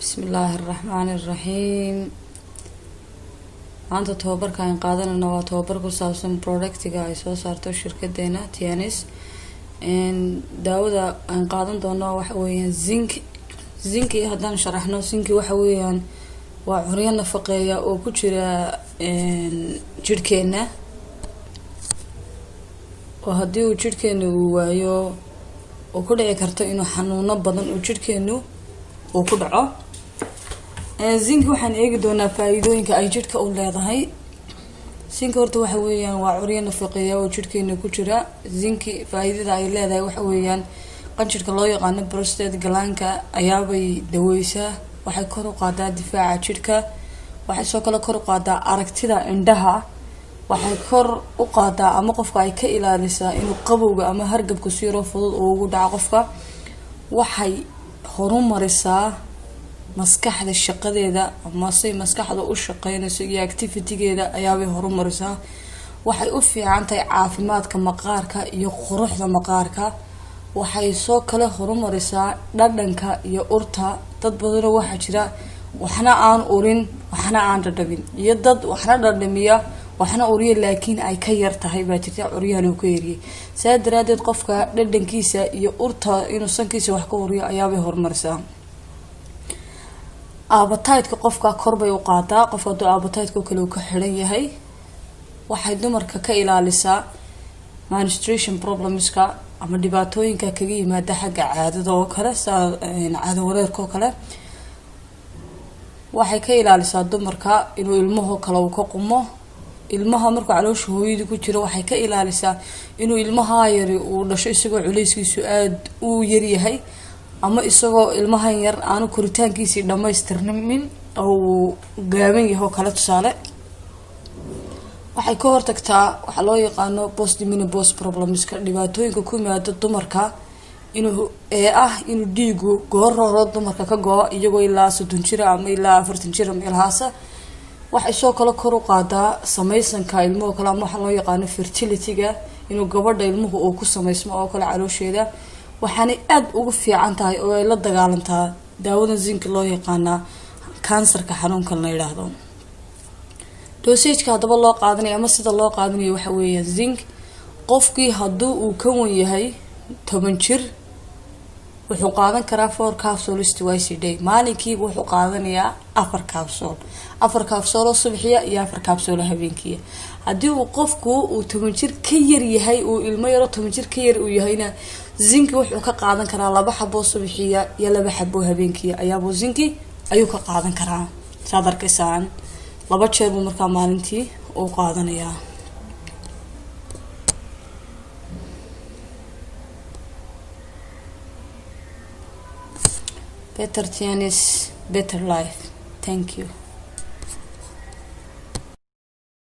Bismillahirrahmanirrahim. Maanta tababarka aan qaadanayno waa tababar ku saabsan productiga ay soo saarto shirkaddeena Tiens. Daawada aan qaadan doono waxa weeyaan zinc haddaan sharaxno zinc waxa weeyaan waa cunyo nafaqeeya oo ku jira jirkeyna oo haddii uu jirkeyna uu waayo oo ku dhici karto inuu xanuuno badan uu jirkeynu uu ku dhaco. zinc waxaan eegi doonaa faa'iidooyinka ay jirka u leedahay. zinc horta waxa weeyaan waa cunyo nafaqeeya oo jirkeyna ku jira. zinc faa'iidada ay leedahay waxa weeyaan qanjirka loo yaqaan prostate gland-ka ayaabay daweysaa. waxay kor u qaadaa difaaca jirka. waxay soo kale kor u qaadaa aragtida indhaha. waxay kor u qaadaa ama qofka ay ka ilaalisaa inuu qabowga ama hargabka si yar fudud ugu dhaco qofka. waxay horumarisaa maskaxda shaqadeeda ama si maskaxda u shaqeynayso iyo activity-geeda ayaabay horumarisaa. waxay u fiican tahay caafimaadka maqaarka iyo quruxda maqaarka. waxay soo kale horumarisaa dhadhanka iyo urta. dad badan waxa jira waxna aan urin waxna aan dhadhamin iyo dad waxna dhadhamiya waxna uriyo laakiin ay ka yar tahay baa jirta uryahan uu ka yariyay. saa daraadeed qofka dhadhankiisa iyo urta inuu sankiisa wax ka uriyo ayaabay horumarisaa. appetite-ka qofka kor bay u qaadaa. qofka doo appetite-ka kale uu ka xiran yahay. waxay dumarka ka ilaalisaa menstruation problemska ama dhibaatooyinka kaga yimaada xagga caadada oo kale caado wareerka oo kale. waxay ka ilaalisaa dumarka inuu ilmaha kale uu ka qumo. ilmaha markuu caloosha hooyada ku jiro waxay ka ilaalisaa inuu ilmaha yari uu dhasho isagoo culeyskiisu aad u yar yahay ama isagoo ilmahan yar aanu koritaankiisii dhamaystirmin oo gaaban yahay kala tusaale. waxay ka hortagtaa waxa loo yaqaano post-menopause problemska dhibaatooyinka ku yimaada dumarka inuu dhiigu goor dumarka ka go'o iyagoo ilaa 30 jir ama ilaa 40 jir meelahaas. waxay soo kale kor u qaadaa sameysanka ilmaha kale ama waxa loo yaqaano fertility-ga inuu gabadha ilmuhu uu ku sameysmo oo kale caloosheeda. waxaana aad ugu fiican tahay oo ay la dagaalantaa daawada zinc loo yaqaana kansarka xanuunka la yiraahdo. dosage-ka hadaba loo qaadanayo ama sida loo qaadanayo waxa weeyaan zinc qofkii hadduu uu ka wan yahay 10 jir wuxuu qaadan karaa 4 capsules twice a day. maalinkii wuxuu qaadanayaa 4 capsules subaxiya iyo 4 capsules habeenkii. haddii uu qofku uu 10 jir ka yar yahay uu ilmo yar 10 jir ka yar uu yahayna zinc wuxuu ka qaadan karaa 2 xabo subaxiya iyo 2 xabo habeenkii ayaabo zinc ayuu ka qaadan karaa. sadarkiisaan 2 jeer buu markaa maalintii uu qaadanayaa. Better Tiens, better life. Thank you.